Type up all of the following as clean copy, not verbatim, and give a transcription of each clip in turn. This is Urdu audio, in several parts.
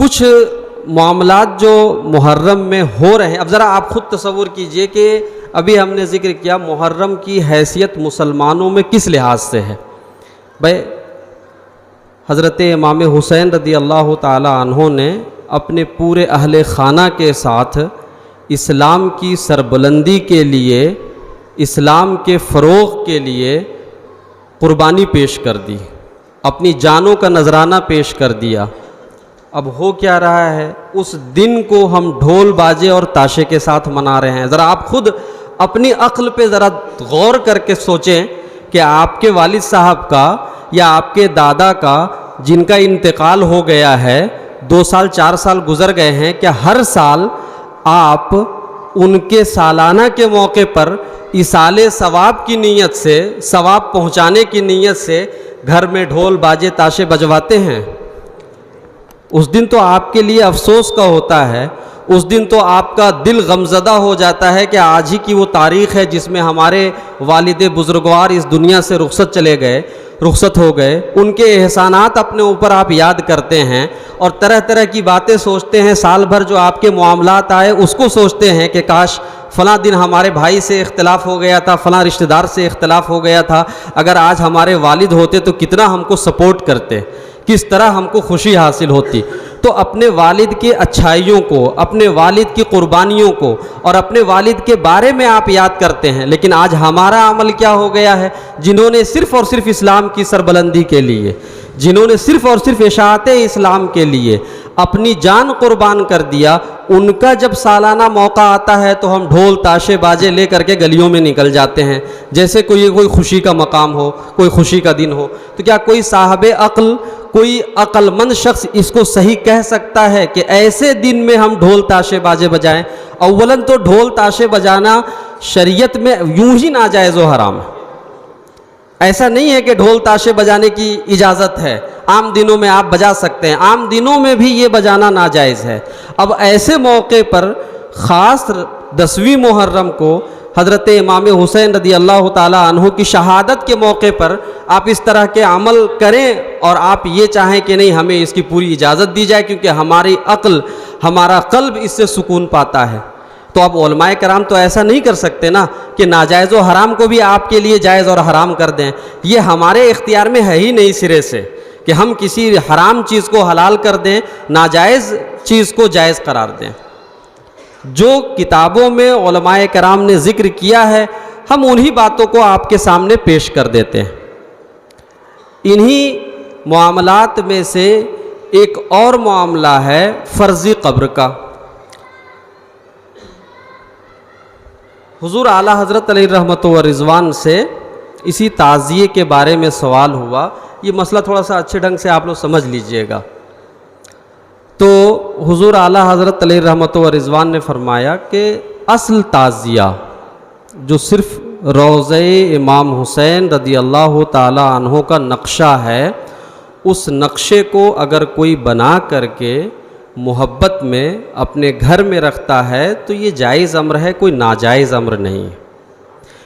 کچھ معاملات جو محرم میں ہو رہے ہیں، اب ذرا آپ خود تصور کیجئے کہ ابھی ہم نے ذکر کیا محرم کی حیثیت مسلمانوں میں کس لحاظ سے ہے۔ بھائی حضرت امام حسین رضی اللہ تعالی عنہ نے اپنے پورے اہل خانہ کے ساتھ اسلام کی سربلندی کے لیے، اسلام کے فروغ کے لیے قربانی پیش کر دی، اپنی جانوں کا نذرانہ پیش کر دیا۔ اب ہو کیا رہا ہے، اس دن کو ہم ڈھول باجے اور تاشے کے ساتھ منا رہے ہیں۔ ذرا آپ خود اپنی عقل پہ ذرا غور کر کے سوچیں کہ آپ کے والد صاحب کا یا آپ کے دادا کا جن کا انتقال ہو گیا ہے، 2 سال 4 سال گزر گئے ہیں، کیا ہر سال آپ ان کے سالانہ کے موقع پر ایصال ثواب کی نیت سے، ثواب پہنچانے کی نیت سے گھر میں ڈھول باجے تاشے بجواتے ہیں؟ اس دن تو آپ کے لیے افسوس کا ہوتا ہے، اس دن تو آپ کا دل غمزدہ ہو جاتا ہے کہ آج ہی کی وہ تاریخ ہے جس میں ہمارے والد بزرگوار اس دنیا سے رخصت ہو گئے۔ ان کے احسانات اپنے اوپر آپ یاد کرتے ہیں اور طرح طرح کی باتیں سوچتے ہیں، سال بھر جو آپ کے معاملات آئے اس کو سوچتے ہیں کہ کاش فلاں دن ہمارے بھائی سے اختلاف ہو گیا تھا، فلاں رشتہ دار سے اختلاف ہو گیا تھا، اگر آج ہمارے والد ہوتے تو کتنا ہم کو سپورٹ کرتے، کس طرح ہم کو خوشی حاصل ہوتی۔ تو اپنے والد کی اچھائیوں کو، اپنے والد کی قربانیوں کو اور اپنے والد کے بارے میں آپ یاد کرتے ہیں، لیکن آج ہمارا عمل کیا ہو گیا ہے؟ جنہوں نے صرف اور صرف اسلام کی سربلندی کے لیے، جنہوں نے صرف اور صرف اشاعت اسلام کے لیے اپنی جان قربان کر دیا، ان کا جب سالانہ موقع آتا ہے تو ہم ڈھول تاشے باجے لے کر کے گلیوں میں نکل جاتے ہیں جیسے کوئی خوشی کا مقام ہو، کوئی خوشی کا دن ہو۔ تو کیا کوئی صاحب عقل، کوئی عقل مند شخص اس کو صحیح کہہ سکتا ہے کہ ایسے دن میں ہم ڈھول تاشے باجے بجائیں؟ اولاً تو ڈھول تاشے بجانا شریعت میں یوں ہی ناجائز و حرام ہے۔ ایسا نہیں ہے کہ ڈھول تاشے بجانے کی اجازت ہے، عام دنوں میں آپ بجا سکتے ہیں، عام دنوں میں بھی یہ بجانا ناجائز ہے۔ اب ایسے موقع پر خاص 10ویں محرم کو حضرت امام حسین رضی اللہ تعالی عنہ کی شہادت کے موقع پر آپ اس طرح کے عمل کریں اور آپ یہ چاہیں کہ نہیں ہمیں اس کی پوری اجازت دی جائے کیونکہ ہماری عقل، ہمارا قلب اس سے سکون پاتا ہے، تو اب علماء کرام تو ایسا نہیں کر سکتے نا کہ ناجائز و حرام کو بھی آپ کے لیے جائز اور حرام کر دیں۔ یہ ہمارے اختیار میں ہے ہی نہیں سرے سے کہ ہم کسی حرام چیز کو حلال کر دیں، ناجائز چیز کو جائز قرار دیں۔ جو کتابوں میں علماء کرام نے ذکر کیا ہے ہم انہی باتوں کو آپ کے سامنے پیش کر دیتے ہیں۔ انہی معاملات میں سے ایک اور معاملہ ہے فرضی قبر کا۔ حضور اعلیٰ حضرت علیہ رحمت و رضوان سے اسی تعزیے کے بارے میں سوال ہوا۔ یہ مسئلہ تھوڑا سا اچھے ڈھنگ سے آپ لوگ سمجھ لیجئے گا۔ تو حضور اعلیٰ حضرت علیہ رحمت و رضوان نے فرمایا کہ اصل تعزیہ جو صرف روضہ امام حسین رضی اللہ تعالی عنہ کا نقشہ ہے، اس نقشے کو اگر کوئی بنا کر کے محبت میں اپنے گھر میں رکھتا ہے تو یہ جائز امر ہے، کوئی ناجائز امر نہیں ہے۔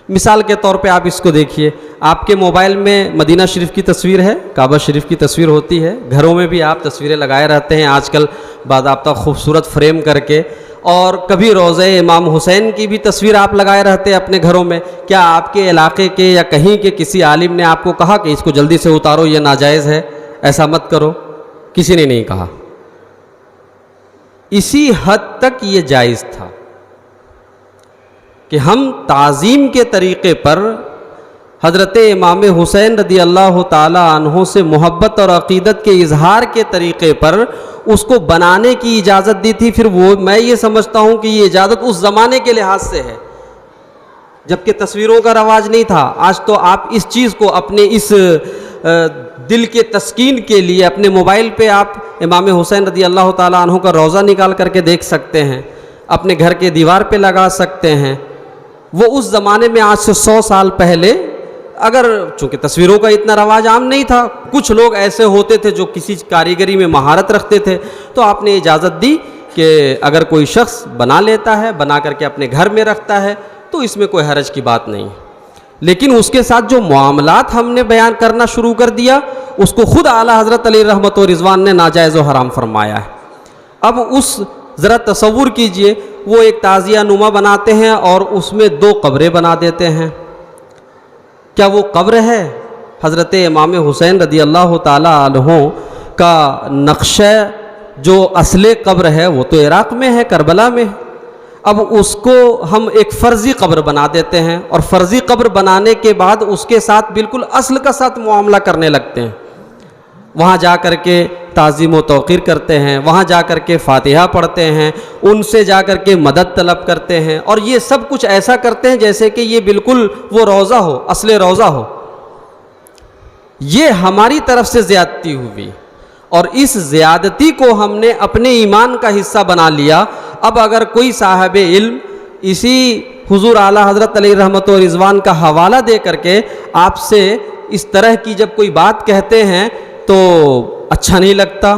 مثال کے طور پہ آپ اس کو دیکھیے، آپ کے موبائل میں مدینہ شریف کی تصویر ہے، کعبہ شریف کی تصویر ہوتی ہے، گھروں میں بھی آپ تصویریں لگائے رہتے ہیں آج کل باضابطہ خوبصورت فریم کر کے، اور کبھی روضہ امام حسین کی بھی تصویر آپ لگائے رہتے ہیں اپنے گھروں میں۔ کیا آپ کے علاقے کے یا کہیں کے کسی عالم نے آپ کو کہا کہ اس کو جلدی سے اتارو، یہ ناجائز ہے، ایسا مت کرو؟ کسی نے نہیں کہا۔ اسی حد تک یہ جائز تھا کہ ہم تعظیم کے طریقے پر حضرت امام حسین رضی اللہ تعالی عنہ سے محبت اور عقیدت کے اظہار کے طریقے پر اس کو بنانے کی اجازت دی تھی۔ پھر وہ میں یہ سمجھتا ہوں کہ یہ اجازت اس زمانے کے لحاظ سے ہے جبکہ تصویروں کا رواج نہیں تھا۔ آج تو آپ اس چیز کو اپنے اس دل کے تسکین کے لیے اپنے موبائل پہ آپ امام حسین رضی اللہ تعالی عنہ کا روضہ نکال کر کے دیکھ سکتے ہیں، اپنے گھر کے دیوار پہ لگا سکتے ہیں۔ وہ اس زمانے میں آج سے 100 سال پہلے، اگر چونکہ تصویروں کا اتنا رواج عام نہیں تھا، کچھ لوگ ایسے ہوتے تھے جو کسی کاریگری میں مہارت رکھتے تھے، تو آپ نے اجازت دی کہ اگر کوئی شخص بنا لیتا ہے، بنا کر کے اپنے گھر میں رکھتا ہے تو اس میں کوئی حرج کی بات نہیں۔ لیکن اس کے ساتھ جو معاملات ہم نے بیان کرنا شروع کر دیا اس کو خود اعلیٰ حضرت علیہ رحمت و رضوان نے ناجائز و حرام فرمایا ہے۔ اب اس ذرا تصور کیجئے وہ ایک تعزیہ نما بناتے ہیں اور اس میں 2 قبریں بنا دیتے ہیں. کیا وہ قبر ہے؟ حضرت امام حسین رضی اللہ تعالیٰ عنہ کا نقشہ جو اصل قبر ہے وہ تو عراق میں ہے، کربلا میں. اب اس کو ہم ایک فرضی قبر بنا دیتے ہیں اور فرضی قبر بنانے کے بعد اس کے ساتھ بالکل اصل کا ساتھ معاملہ کرنے لگتے ہیں. وہاں جا کر کے تعظیم و توقیر کرتے ہیں، وہاں جا کر کے فاتحہ پڑھتے ہیں، ان سے جا کر کے مدد طلب کرتے ہیں، اور یہ سب کچھ ایسا کرتے ہیں جیسے کہ یہ بالکل وہ روضہ ہو، اصل روضہ ہو. یہ ہماری طرف سے زیادتی ہوئی اور اس زیادتی کو ہم نے اپنے ایمان کا حصہ بنا لیا. اب اگر کوئی صاحب علم اسی حضور اعلیٰ حضرت علیہ رحمت و رضوان کا حوالہ دے کر کے آپ سے اس طرح کی جب کوئی بات کہتے ہیں تو اچھا نہیں لگتا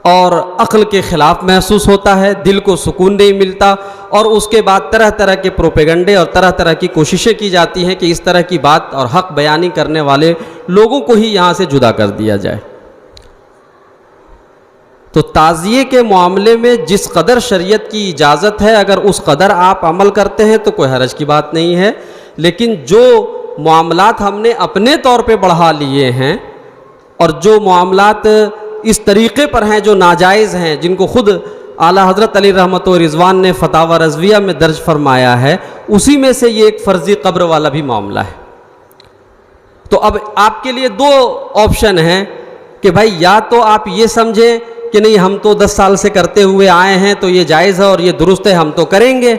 اور عقل کے خلاف محسوس ہوتا ہے، دل کو سکون نہیں ملتا، اور اس کے بعد طرح طرح کے پروپیگنڈے اور طرح طرح کی کوششیں کی جاتی ہیں کہ اس طرح کی بات اور حق بیانی کرنے والے لوگوں کو ہی یہاں سے جدا کر دیا جائے. تو تعزیے کے معاملے میں جس قدر شریعت کی اجازت ہے اگر اس قدر آپ عمل کرتے ہیں تو کوئی حرج کی بات نہیں ہے. لیکن جو معاملات ہم نے اپنے طور پہ بڑھا لیے ہیں اور جو معاملات اس طریقے پر ہیں جو ناجائز ہیں، جن کو خود اعلیٰ حضرت علی رحمت و رضوان نے فتاوی رضویہ میں درج فرمایا ہے، اسی میں سے یہ ایک فرضی قبر والا بھی معاملہ ہے. تو اب آپ کے لیے 2 آپشن ہیں کہ بھائی یا تو آپ یہ سمجھیں کہ نہیں ہم تو 10 سال سے کرتے ہوئے آئے ہیں تو یہ جائز ہے اور یہ درست ہے، ہم تو کریں گے.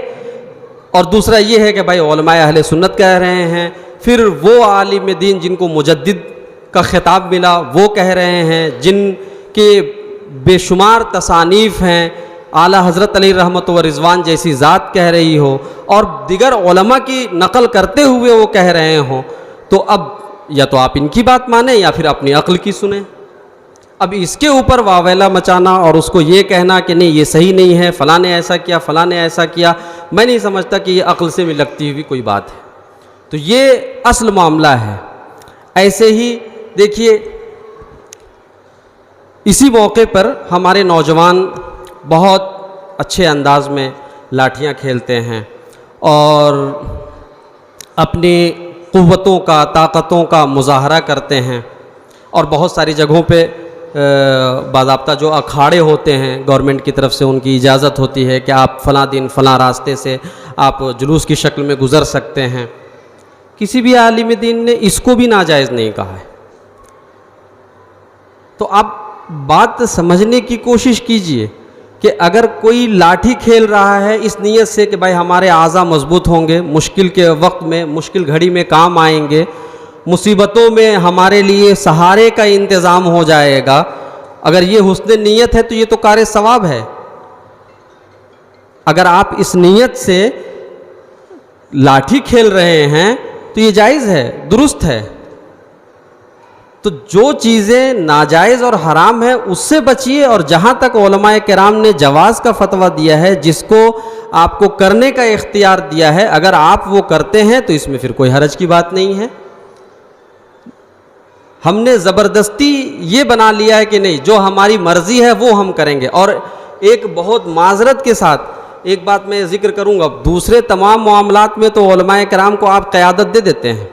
اور دوسرا یہ ہے کہ بھائی علماء اہل سنت کہہ رہے ہیں، پھر وہ عالم دین جن کو مجدد کا خطاب ملا وہ کہہ رہے ہیں، جن کے بے شمار تصانیف ہیں، اعلیٰ حضرت علی رحمت و رضوان جیسی ذات کہہ رہی ہو اور دیگر علماء کی نقل کرتے ہوئے وہ کہہ رہے ہوں. تو اب یا تو آپ ان کی بات مانیں یا پھر اپنی عقل کی سنیں. اب اس کے اوپر واویلا مچانا اور اس کو یہ کہنا کہ نہیں یہ صحیح نہیں ہے، فلاں نے ایسا کیا، فلاں نے ایسا کیا، میں نہیں سمجھتا کہ یہ عقل سے لگتی ہوئی کوئی بات ہے. تو یہ اصل معاملہ ہے. ایسے ہی دیکھیے اسی موقع پر ہمارے نوجوان بہت اچھے انداز میں لاٹھیاں کھیلتے ہیں اور اپنی قوتوں کا، طاقتوں کا مظاہرہ کرتے ہیں، اور بہت ساری جگہوں پہ باضابطہ جو اکھاڑے ہوتے ہیں گورنمنٹ کی طرف سے ان کی اجازت ہوتی ہے کہ آپ فلاں دن فلاں راستے سے آپ جلوس کی شکل میں گزر سکتے ہیں. کسی بھی عالم دین نے اس کو بھی ناجائز نہیں کہا ہے. تو آپ بات سمجھنے کی کوشش کیجئے کہ اگر کوئی لاٹھی کھیل رہا ہے اس نیت سے کہ بھائی ہمارے اعضاء مضبوط ہوں گے، مشکل کے وقت میں، مشکل گھڑی میں کام آئیں گے، مصیبتوں میں ہمارے لیے سہارے کا انتظام ہو جائے گا، اگر یہ حسن نیت ہے تو یہ تو کار ثواب ہے. اگر آپ اس نیت سے لاٹھی کھیل رہے ہیں تو یہ جائز ہے، درست ہے. تو جو چیزیں ناجائز اور حرام ہیں اس سے بچیے، اور جہاں تک علماء کرام نے جواز کا فتویٰ دیا ہے، جس کو آپ کو کرنے کا اختیار دیا ہے، اگر آپ وہ کرتے ہیں تو اس میں پھر کوئی حرج کی بات نہیں ہے. ہم نے زبردستی یہ بنا لیا ہے کہ نہیں جو ہماری مرضی ہے وہ ہم کریں گے. اور ایک بہت معذرت کے ساتھ ایک بات میں ذکر کروں گا، دوسرے تمام معاملات میں تو علماء کرام کو آپ قیادت دے دیتے ہیں.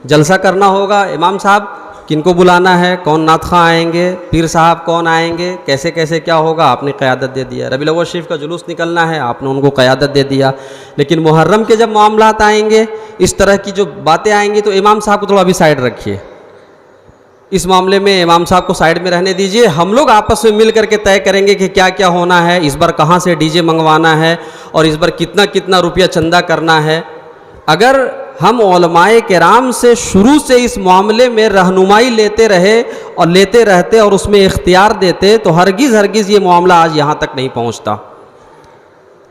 جلسہ کرنا ہوگا، امام صاحب کن کو بلانا ہے، کون نعت خواں آئیں گے، پیر صاحب کون آئیں گے، کیسے کیسے کیا ہوگا، آپ نے قیادت دے دیا. ربیع الاول شریف کا جلوس نکلنا ہے، آپ نے ان کو قیادت دے دیا. لیکن محرم کے جب معاملات آئیں گے، اس طرح کی جو باتیں آئیں گی، تو امام صاحب کو تھوڑا بھی سائڈ رکھیے. اس معاملے میں امام صاحب کو سائڈ میں رہنے دیجئے. ہم لوگ آپس میں مل کر کے طے کریں گے کہ کیا کیا ہونا ہے، اس بار کہاں سے ڈی جے منگوانا ہے اور اس بار کتنا روپیہ چندہ کرنا ہے. اگر ہم علماء کرام سے شروع سے اس معاملے میں رہنمائی لیتے رہے اور لیتے رہتے اور اس میں اختیار دیتے تو ہرگز یہ معاملہ آج یہاں تک نہیں پہنچتا.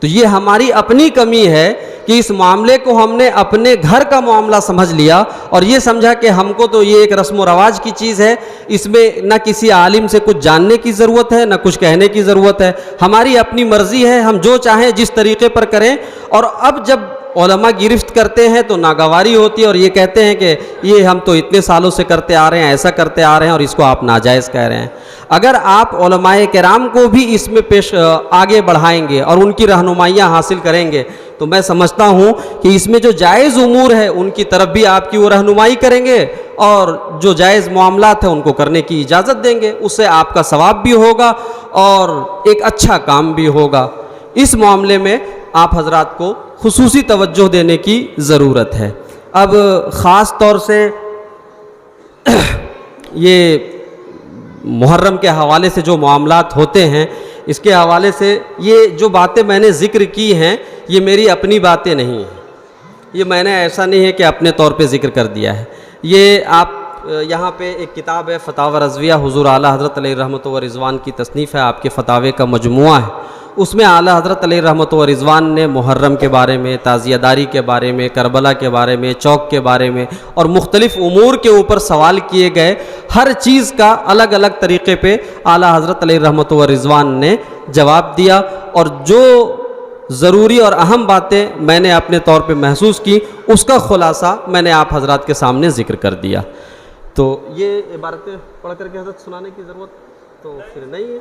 تو یہ ہماری اپنی کمی ہے کہ اس معاملے کو ہم نے اپنے گھر کا معاملہ سمجھ لیا اور یہ سمجھا کہ ہم کو تو یہ ایک رسم و رواج کی چیز ہے، اس میں نہ کسی عالم سے کچھ جاننے کی ضرورت ہے نہ کچھ کہنے کی ضرورت ہے، ہماری اپنی مرضی ہے، ہم جو چاہیں جس طریقے پر کریں. اور اب جب علماء گرفت کرتے ہیں تو ناگواری ہوتی ہے اور یہ کہتے ہیں کہ یہ ہم تو اتنے سالوں سے کرتے آ رہے ہیں، ایسا کرتے آ رہے ہیں اور اس کو آپ ناجائز کہہ رہے ہیں۔ اگر آپ علماء کرام کو بھی اس میں آگے بڑھائیں گے اور ان کی رہنمائیاں حاصل کریں گے تو میں سمجھتا ہوں کہ اس میں جو جائز امور ہے ان کی طرف بھی آپ کی وہ رہنمائی کریں گے اور جو جائز معاملات ہیں ان کو کرنے کی اجازت دیں گے، اس سے آپ کا ثواب بھی ہوگا اور ایک اچھا کام بھی ہوگا۔ اس معاملے میں آپ حضرات کو خصوصی توجہ دینے کی ضرورت ہے۔ اب خاص طور سے یہ محرم کے حوالے سے جو معاملات ہوتے ہیں اس کے حوالے سے یہ جو باتیں میں نے ذکر کی ہیں یہ میری اپنی باتیں نہیں ہیں، یہ میں نے ایسا نہیں ہے کہ اپنے طور پہ ذکر کر دیا ہے۔ یہ آپ یہاں پہ ایک کتاب ہے فتاوی رضویہ، حضور اعلیٰ حضرت علیہ رحمۃ و رضوان کی تصنیف ہے، آپ کے فتاوے کا مجموعہ ہے۔ اس میں اعلیٰ حضرت علیہ رحمۃ و رضوان نے محرم کے بارے میں، تعزیہ داری کے بارے میں، کربلا کے بارے میں، چوک کے بارے میں اور مختلف امور کے اوپر سوال کیے گئے، ہر چیز کا الگ الگ طریقے پہ اعلیٰ حضرت علیہ رحمۃ و رضوان نے جواب دیا، اور جو ضروری اور اہم باتیں میں نے اپنے طور پہ محسوس کی اس کا خلاصہ میں نے آپ حضرات کے سامنے ذکر کر دیا۔ تو یہ عبارتیں پڑھ کر کے حضرت سنانے کی ضرورت تو پھر نہیں ہے۔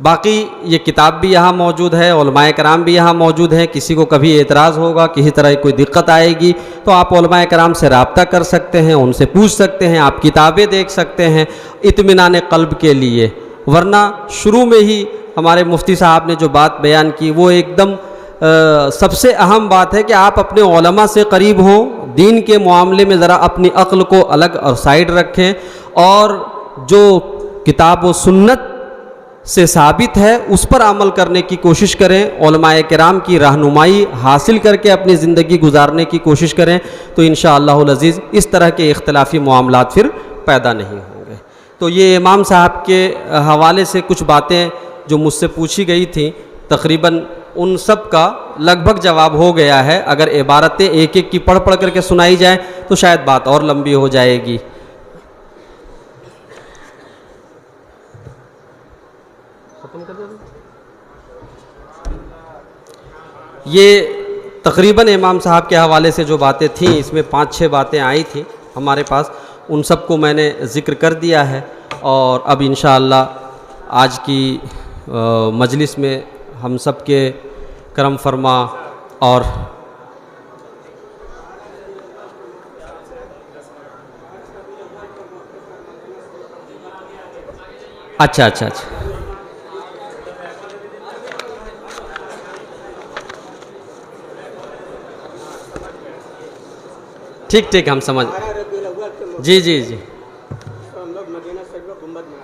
باقی یہ کتاب بھی یہاں موجود ہے، علماء کرام بھی یہاں موجود ہیں، کسی کو کبھی اعتراض ہوگا، کسی طرح کوئی دقت آئے گی تو آپ علماء کرام سے رابطہ کر سکتے ہیں، ان سے پوچھ سکتے ہیں، آپ کتابیں دیکھ سکتے ہیں اطمینان قلب کے لیے۔ ورنہ شروع میں ہی ہمارے مفتی صاحب نے جو بات بیان کی وہ ایک دم سب سے اہم بات ہے کہ آپ اپنے علماء سے قریب ہوں، دین کے معاملے میں ذرا اپنی عقل کو الگ اور سائڈ رکھیں، اور جو کتاب و سنت سے ثابت ہے اس پر عمل کرنے کی کوشش کریں، علماء کرام کی رہنمائی حاصل کر کے اپنی زندگی گزارنے کی کوشش کریں، تو انشاءاللہ العزیز اس طرح کے اختلافی معاملات پھر پیدا نہیں ہوں گے۔ تو یہ امام صاحب کے حوالے سے کچھ باتیں جو مجھ سے پوچھی گئی تھیں تقریباً ان سب کا لگ بھگ جواب ہو گیا ہے۔ اگر عبارتیں ایک ایک کی پڑھ پڑھ کر کے سنائی جائیں تو شاید بات اور لمبی ہو جائے گی۔ یہ تقریباً امام صاحب کے حوالے سے جو باتیں تھیں اس میں 5-6 باتیں آئی تھیں ہمارے پاس، ان سب کو میں نے ذکر کر دیا ہے، اور اب انشاءاللہ آج کی مجلس میں ہم سب کے کرم فرما اور اچھا ٹھیک ہم سمجھ جی ہم لوگ مدینہ شریف گنبد میں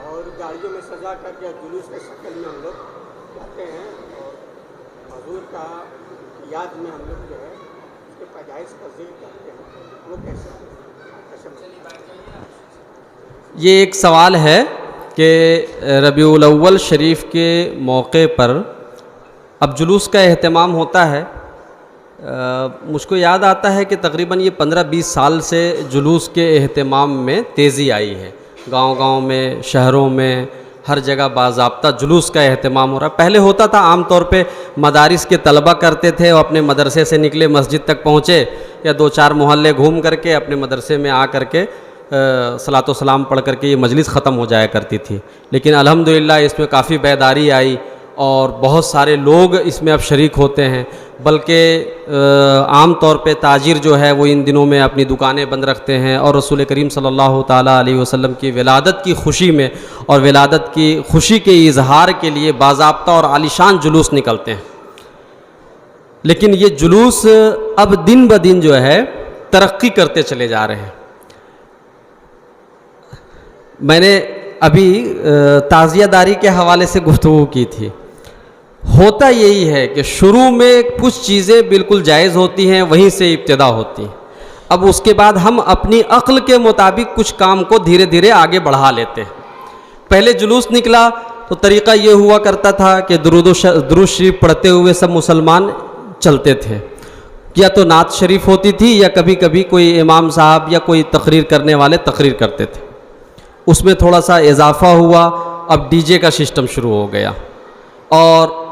اور گاڑیوں میں سجا کر کے جلوس کے شکل میں ہم لوگ جاتے ہیں، اور حضور کا یاد میں ہم لوگ جو ہے اس کے پیدائش کا ذکر کرتے ہیں، وہ کیسے یہ ایک سوال ہے کہ ربیع الاول شریف کے موقع پر اب جلوس کا اہتمام ہوتا ہے۔ مجھ کو یاد آتا ہے کہ تقریباً یہ 15-20 سال سے جلوس کے اہتمام میں تیزی آئی ہے، گاؤں میں، شہروں میں، ہر جگہ باضابطہ جلوس کا اہتمام ہو رہا ہے۔ پہلے ہوتا تھا عام طور پہ مدارس کے طلبہ کرتے تھے، وہ اپنے مدرسے سے نکلے مسجد تک پہنچے یا 2-4 محلے گھوم کر کے اپنے مدرسے میں آ کر کے صلاۃ و سلام پڑھ کر کے یہ مجلس ختم ہو جایا کرتی تھی، لیکن الحمدللہ اس میں کافی بیداری آئی اور بہت سارے لوگ اس میں اب شریک ہوتے ہیں، بلکہ عام طور پہ تاجر جو ہے وہ ان دنوں میں اپنی دکانیں بند رکھتے ہیں اور رسول کریم صلی اللہ تعالیٰ علیہ وسلم کی ولادت کی خوشی میں اور ولادت کی خوشی کے اظہار کے لیے باضابطہ اور عالیشان جلوس نکلتے ہیں۔ لیکن یہ جلوس اب دن بدن جو ہے ترقی کرتے چلے جا رہے ہیں۔ میں نے ابھی تعزیہ داری کے حوالے سے گفتگو کی تھی، ہوتا یہی ہے کہ شروع میں کچھ چیزیں بالکل جائز ہوتی ہیں، وہیں سے ابتدا ہوتی ہیں، اب اس کے بعد ہم اپنی عقل کے مطابق کچھ کام کو دھیرے دھیرے آگے بڑھا لیتے ہیں۔ پہلے جلوس نکلا تو طریقہ یہ ہوا کرتا تھا کہ درود شریف پڑھتے ہوئے سب مسلمان چلتے تھے، یا تو نعت شریف ہوتی تھی یا کبھی کبھی کوئی امام صاحب یا کوئی تقریر کرنے والے تقریر کرتے تھے۔ اس میں تھوڑا سا اضافہ ہوا، اب ڈی جے کا سسٹم شروع ہو گیا، اور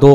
2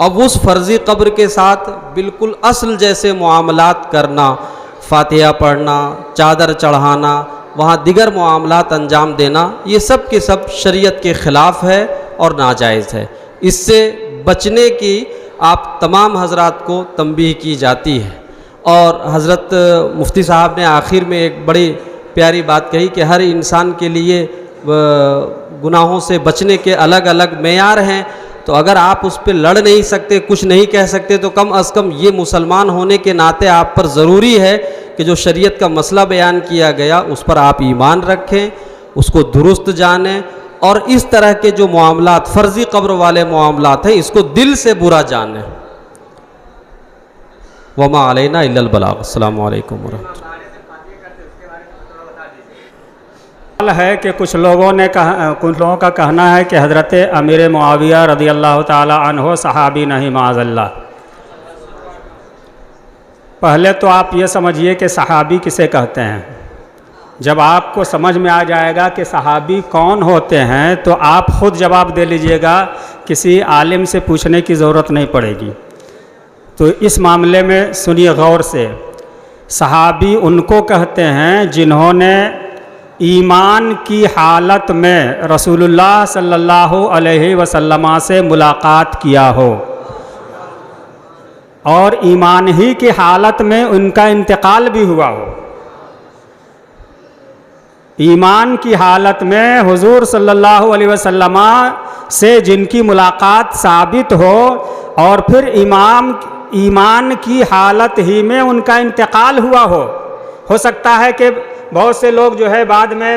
اب اس فرضی قبر کے ساتھ بالکل اصل جیسے معاملات کرنا، فاتحہ پڑھنا، چادر چڑھانا، وہاں دیگر معاملات انجام دینا، یہ سب کے سب شریعت کے خلاف ہے اور ناجائز ہے۔ اس سے بچنے کی آپ تمام حضرات کو تنبیہ کی جاتی ہے۔ اور حضرت مفتی صاحب نے آخر میں ایک بڑی پیاری بات کہی کہ ہر انسان کے لیے گناہوں سے بچنے کے الگ الگ معیار ہیں، تو اگر آپ اس پہ لڑ نہیں سکتے، کچھ نہیں کہہ سکتے، تو کم از کم یہ مسلمان ہونے کے ناطے آپ پر ضروری ہے کہ جو شریعت کا مسئلہ بیان کیا گیا اس پر آپ ایمان رکھیں، اس کو درست جانیں، اور اس طرح کے جو معاملات فرضی قبر والے معاملات ہیں اس کو دل سے برا جانیں۔ وما علینا الا البلاغ۔ السلام علیکم ورحمۃ اللہ۔ ہے کہ کچھ لوگوں کا کہنا ہے کہ حضرت امیر معاویہ رضی اللہ تعالی عنہ صحابی نہیں، معاذ اللہ۔ پہلے تو آپ یہ سمجھیے کہ صحابی کسے کہتے ہیں۔ جب آپ کو سمجھ میں آ جائے گا کہ صحابی کون ہوتے ہیں تو آپ خود جواب دے لیجئے گا، کسی عالم سے پوچھنے کی ضرورت نہیں پڑے گی۔ تو اس معاملے میں سنیے غور سے۔ صحابی ان کو کہتے ہیں جنہوں نے ایمان کی حالت میں رسول اللہ صلی اللہ علیہ وسلم سے ملاقات کیا ہو، اور ایمان ہی کی حالت میں ان کا انتقال بھی ہوا ہو۔ ایمان کی حالت میں حضور صلی اللہ علیہ وسلم سے جن کی ملاقات ثابت ہو، اور پھر ایمان کی حالت ہی میں ان کا انتقال ہوا ہو سکتا ہے کہ بہت سے لوگ جو ہے بعد میں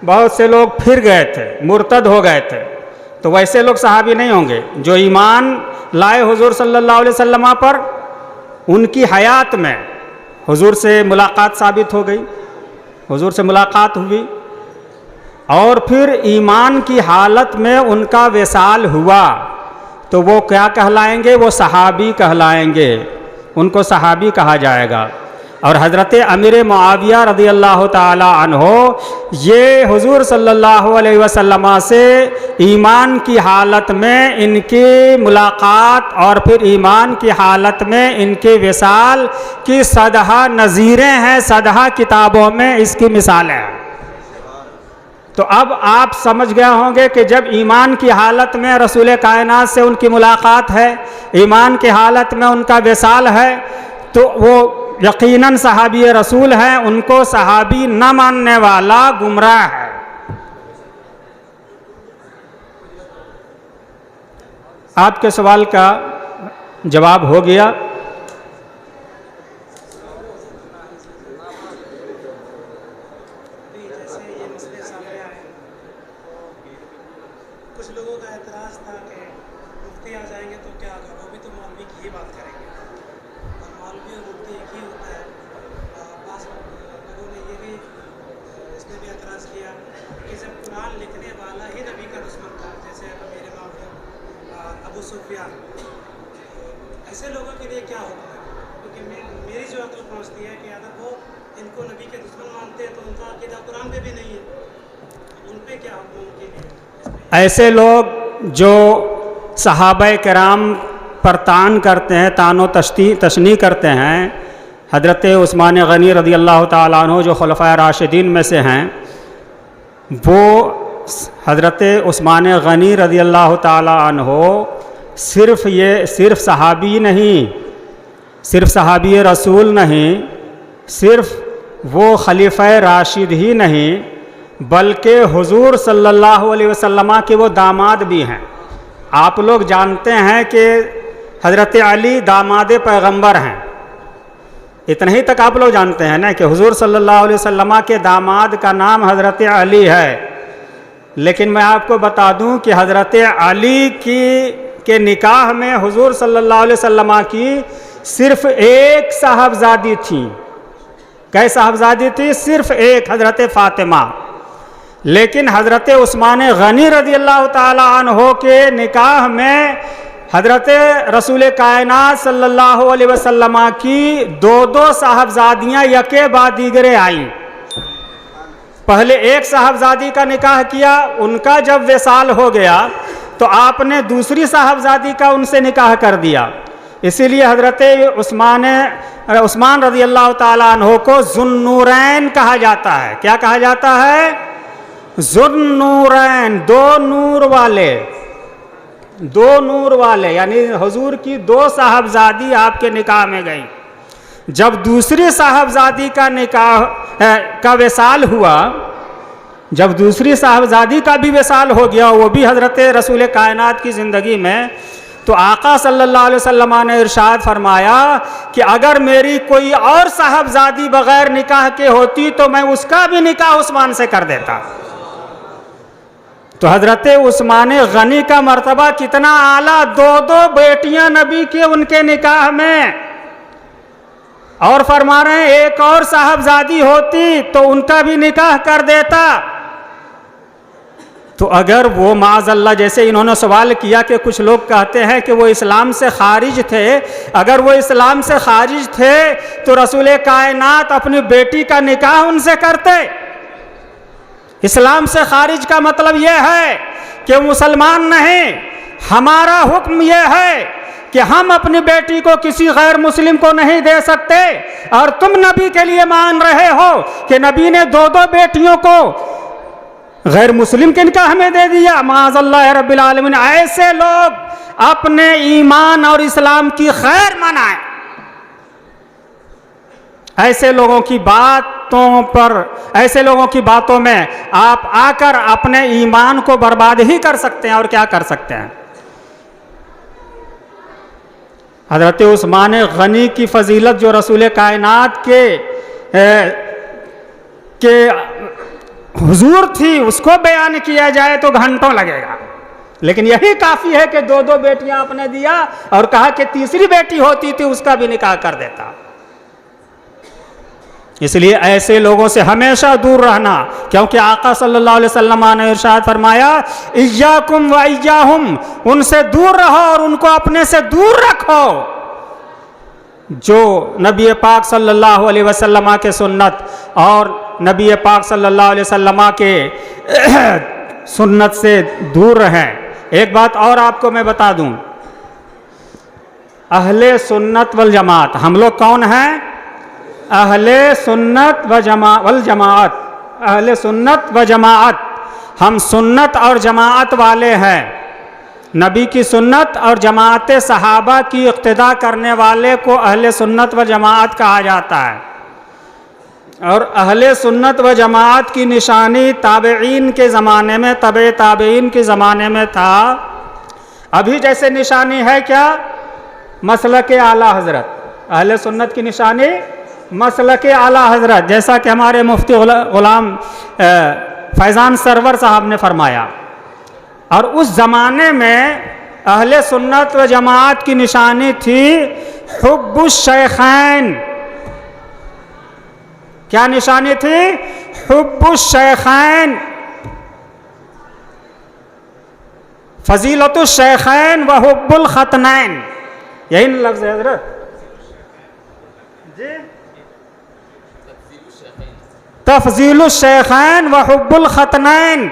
بہت سے لوگ پھر گئے تھے، مرتد ہو گئے تھے، تو ویسے لوگ صحابی نہیں ہوں گے۔ جو ایمان لائے حضور صلی اللہ علیہ وسلم پر، ان کی حیات میں حضور سے ملاقات ثابت ہو گئی، حضور سے ملاقات ہوئی، اور پھر ایمان کی حالت میں ان کا وصال ہوا، تو وہ کیا کہلائیں گے؟ وہ صحابی کہلائیں گے، ان کو صحابی کہا جائے گا۔ اور حضرت امیر معاویہ رضی اللہ تعالی عنہ یہ حضور صلی اللہ علیہ وسلم سے ایمان کی حالت میں ان کی ملاقات اور پھر ایمان کی حالت میں ان کے وصال کی صدہا نظیریں ہیں، صدہا کتابوں میں اس کی مثالیں ہیں۔ تو اب آپ سمجھ گئے ہوں گے کہ جب ایمان کی حالت میں رسول کائنات سے ان کی ملاقات ہے، ایمان کی حالت میں ان کا وصال ہے، تو وہ یقیناً صحابی رسول ہیں، ان کو صحابی نہ ماننے والا گمراہ ہے۔ آپ کے سوال کا جواب ہو گیا۔ کچھ لوگوں کا اعتراض تھا کہ مفتی آ جائیں گے تو کیا ہوگا، وہ بھی تو مولوی کی ہی بات کریں گے، اور مولوی اور مفتی ایک ہی ہوتا ہے۔ بعض لوگوں نے یہ بھی اس میں بھی اعتراض کیا کہ جب قرآن لکھنے والا ہی نبی کا دشمن تھا، جیسے میرے معاویہ ابو سفیان، ایسے لوگوں کے لیے کیا ہوتا ہے؟ کیونکہ میری جو عقل پہنچتی ہے کہ اگر وہ ان کو نبی کے دشمن مانتے ہیں تو ان کا عقیدہ قرآن پہ بھی نہیں ہے، ان پہ کیا حکم ان کے لیے؟ ایسے لوگ جو صحابہ کرام پر تان کرتے ہیں، تان و تشنیع کرتے ہیں، حضرت عثمان غنی رضی اللہ تعالیٰ عنہ جو خلفائے راشدین میں سے ہیں، وہ حضرت عثمان غنی رضی اللہ تعالیٰ عنہ صرف صحابی نہیں، صرف صحابی رسول نہیں، صرف وہ خلیفہ راشد ہی نہیں، بلکہ حضور صلی اللہ علیہ وسلم کے وہ داماد بھی ہیں۔ آپ لوگ جانتے ہیں کہ حضرت علی داماد پیغمبر ہیں، اتنا ہی تک آپ لوگ جانتے ہیں نا کہ حضور صلی اللہ علیہ وسلم کے داماد کا نام حضرت علی ہے۔ لیکن میں آپ کو بتا دوں کہ حضرت علی کے نکاح میں حضور صلی اللہ علیہ وسلم کی صرف ایک صاحبزادی تھی۔ کئی صاحبزادی تھی؟ صرف ایک، حضرت فاطمہ۔ لیکن حضرت عثمان غنی رضی اللہ تعالی عنہ کے نکاح میں حضرت رسول کائنات صلی اللہ علیہ وسلم کی دو صاحبزادیاں یکے بعد دیگرے آئیں۔ پہلے ایک صاحبزادی کا نکاح کیا، ان کا جب وصال ہو گیا تو آپ نے دوسری صاحبزادی کا ان سے نکاح کر دیا. اسی لیے حضرت عثمان رضی اللہ تعالیٰ عنہ کو ذوالنورین کہا جاتا ہے. کیا کہا جاتا ہے؟ ذوالنورین، دو نور والے. دو نور والے یعنی حضور کی دو صاحبزادی آپ کے نکاح میں گئی. جب دوسری صاحبزادی کا نکاح کا وصال ہوا، جب دوسری صاحبزادی کا بھی وصال ہو گیا، وہ بھی حضرت رسول کائنات کی زندگی میں، تو آقا صلی اللہ علیہ وسلم نے ارشاد فرمایا کہ اگر میری کوئی اور صاحبزادی بغیر نکاح کے ہوتی تو میں اس کا بھی نکاح عثمان سے کر دیتا. تو حضرت عثمان غنی کا مرتبہ کتنا اعلیٰ، دو دو بیٹیاں نبی کے ان کے نکاح میں، اور فرما رہے ہیں ایک اور صاحبزادی ہوتی تو ان کا بھی نکاح کر دیتا. تو اگر وہ معاذ اللہ، جیسے انہوں نے سوال کیا کہ کچھ لوگ کہتے ہیں کہ وہ اسلام سے خارج تھے، اگر وہ اسلام سے خارج تھے تو رسول کائنات اپنی بیٹی کا نکاح ان سے کرتے. اسلام سے خارج کا مطلب یہ ہے کہ مسلمان نہیں. ہمارا حکم یہ ہے کہ ہم اپنی بیٹی کو کسی غیر مسلم کو نہیں دے سکتے، اور تم نبی کے لیے مان رہے ہو کہ نبی نے دو دو بیٹیوں کو غیر مسلم کے نکاح میں دے دیا. معاذ اللہ رب العالمین. ایسے لوگ اپنے ایمان اور اسلام کی خیر منائیں. ایسے لوگوں کی باتوں میں آپ آ کر اپنے ایمان کو برباد ہی کر سکتے ہیں، اور کیا کر سکتے ہیں. حضرت عثمان غنی کی فضیلت جو رسول کائنات کے حضور تھی، اس کو بیان کیا جائے تو گھنٹوں لگے گا، لیکن یہی کافی ہے کہ دو دو بیٹیاں آپ نے دیا، اور کہا کہ تیسری بیٹی ہوتی تھی اس کا بھی نکاح کر دیتا. اس لیے ایسے لوگوں سے ہمیشہ دور رہنا، کیونکہ آقا صلی اللہ علیہ وسلم نے ارشاد فرمایا ایاکم و ایاہم، ان سے دور رہو اور ان کو اپنے سے دور رکھو. جو نبی پاک صلی اللہ علیہ وسلم کے سنت اور نبی پاک صلی اللہ علیہ وسلم کے سنت سے دور رہیں. ایک بات اور آپ کو میں بتا دوں، اہل سنت والجماعت، ہم لوگ کون ہیں؟ اہل سنت والجماعت. اہل سنت و جماعت، ہم سنت اور جماعت والے ہیں. نبی کی سنت اور جماعت صحابہ کی اقتداء کرنے والے کو اہل سنت و جماعت کہا جاتا ہے. اور اہل سنت و جماعت کی نشانی تابعین کے زمانے میں، تبع تابعین کے زمانے میں تھا. ابھی جیسے نشانی ہے کیا؟ مسلک اعلیٰ حضرت. اہل سنت کی نشانی مسلک اعلیٰ حضرت، جیسا کہ ہمارے مفتی غلام فیضان سرور صاحب نے فرمایا. اور اس زمانے میں اہل سنت و جماعت کی نشانی تھی حب الشیخین. کیا نشانی تھی؟ حب الشیخین، فضیلت الشیخین و حب الختنین. یہی لفظ ہے حضرت جی، تفضیل الشیخین و حب الختنین،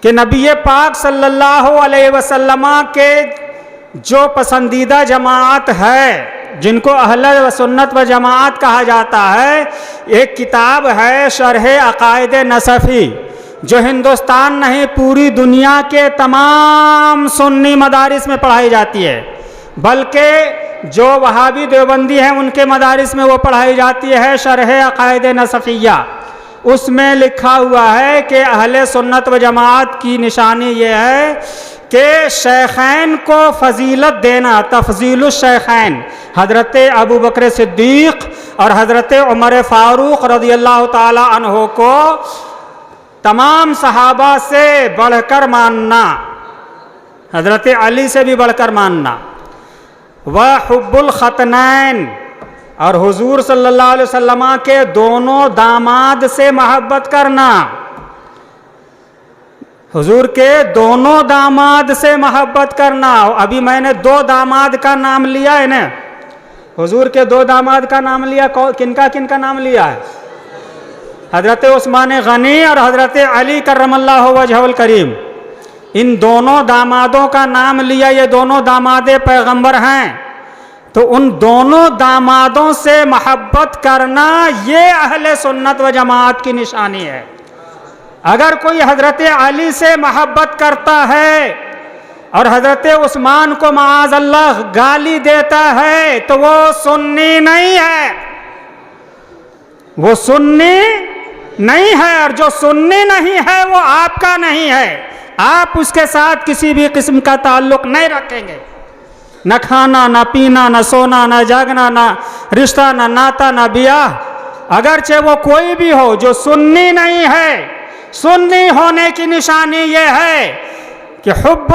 کہ نبی پاک صلی اللہ علیہ وسلم کے جو پسندیدہ جماعت ہے، جن کو اہل سنت و جماعت کہا جاتا ہے. ایک کتاب ہے شرح عقائد نصفی، جو ہندوستان نہیں پوری دنیا کے تمام سنی مدارس میں پڑھائی جاتی ہے، بلکہ جو وہابی دیوبندی ہیں ان کے مدارس میں وہ پڑھائی جاتی ہے، شرح عقائد نصفیہ. اس میں لکھا ہوا ہے کہ اہل سنت و جماعت کی نشانی یہ ہے کہ شیخین کو فضیلت دینا، تفضیل الشیخین. حضرت ابو بکر صدیق اور حضرت عمر فاروق رضی اللہ تعالی عنہ کو تمام صحابہ سے بڑھ کر ماننا، حضرت علی سے بھی بڑھ کر ماننا. وحب الختنین، اور حضور صلی اللہ علیہ وسلم کے دونوں داماد سے محبت کرنا. حضور کے دونوں داماد سے محبت کرنا. ابھی میں نے دو داماد کا نام لیا ہے نا، حضور کے دو داماد کا نام لیا. کن کا نام لیا ہے؟ حضرت عثمان غنی اور حضرت علی کرم اللہ وجہہ الکریم. ان دونوں دامادوں کا نام لیا, یہ دونوں داماد پیغمبر ہیں, تو ان دونوں دامادوں سے محبت کرنا یہ اہل سنت و جماعت کی نشانی ہے. اگر کوئی حضرت علی سے محبت کرتا ہے اور حضرت عثمان کو معاذ اللہ گالی دیتا ہے تو وہ سنی نہیں ہے, وہ سنی نہیں ہے. اور جو سنی نہیں ہے وہ آپ کا نہیں ہے, آپ اس کے ساتھ کسی بھی قسم کا تعلق نہیں رکھیں گے. نہ کھانا, نہ پینا, نہ سونا, نہ جاگنا, نہ رشتہ, نہ ناتا, نہ بیاہ, اگرچہ وہ کوئی بھی ہو. جو سنی نہیں ہے, سنی ہونے کی نشانی یہ ہے کہ حب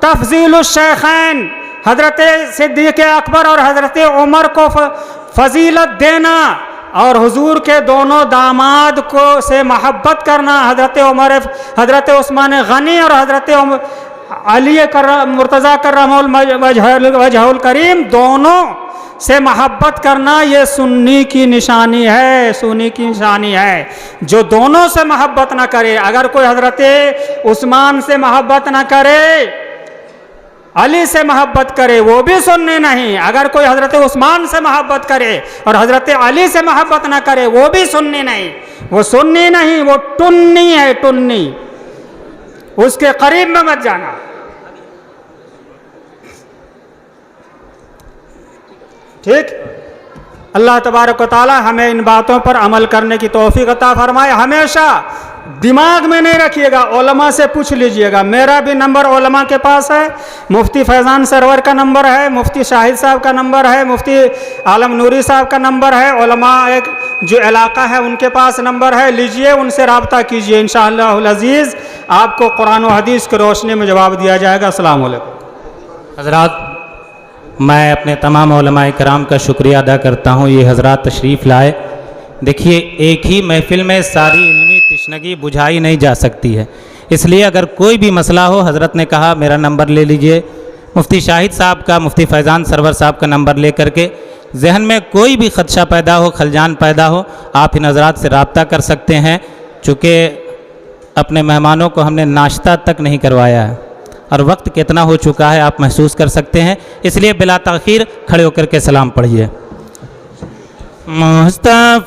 تفضیل الشیخین, حضرت صدیق اکبر اور حضرت عمر کو فضیلت دینا اور حضور کے دونوں داماد کو سے محبت کرنا, حضرت عمر, حضرت عثمان غنی اور حضرت علی مرتضیٰ کرم وجہ الکریم دونوں سے محبت کرنا, یہ سنی کی نشانی ہے, سنی کی نشانی ہے. جو دونوں سے محبت نہ کرے, اگر کوئی حضرت عثمان سے محبت نہ کرے, علی سے محبت کرے, وہ بھی سنی نہیں. اگر کوئی حضرت عثمان سے محبت کرے اور حضرت علی سے محبت نہ کرے, وہ بھی سنی نہیں. وہ سنی نہیں, وہ ٹنی ہے, ٹنی. اس کے قریب میں مت جانا. ٹھیک. اللہ تبارک و تعالی ہمیں ان باتوں پر عمل کرنے کی توفیق عطا فرمائے. ہمیشہ دماغ میں نہیں رکھیے گا, علماء سے پوچھ لیجئے گا. میرا بھی نمبر علماء کے پاس ہے, مفتی فیضان سرور کا نمبر ہے, مفتی شاہد صاحب کا نمبر ہے, مفتی عالم نوری صاحب کا نمبر ہے, علماء ایک جو علاقہ ہے ان کے پاس نمبر ہے. لیجئے, ان سے رابطہ کیجئے, انشاءاللہ العزیز آپ کو قرآن و حدیث کی روشنی میں جواب دیا جائے گا. السلام علیکم. حضرات, میں اپنے تمام علماء کرام کا شکریہ ادا کرتا ہوں, یہ حضرات تشریف لائے. دیکھیے, ایک ہی محفل میں ساری علمی تشنگی بجھائی نہیں جا سکتی ہے, اس لیے اگر کوئی بھی مسئلہ ہو, حضرت نے کہا میرا نمبر لے لیجئے, مفتی شاہد صاحب کا, مفتی فیضان سرور صاحب کا نمبر لے کر کے ذہن میں کوئی بھی خدشہ پیدا ہو, خلجان پیدا ہو, آپ ان حضرات سے رابطہ کر سکتے ہیں. چونکہ اپنے مہمانوں کو ہم نے ناشتہ تک نہیں کروایا ہے اور وقت کتنا ہو چکا ہے آپ محسوس کر سکتے ہیں, اس لیے بلا تاخیر کھڑے ہو کر کے سلام پڑھیے. مصطفیٰ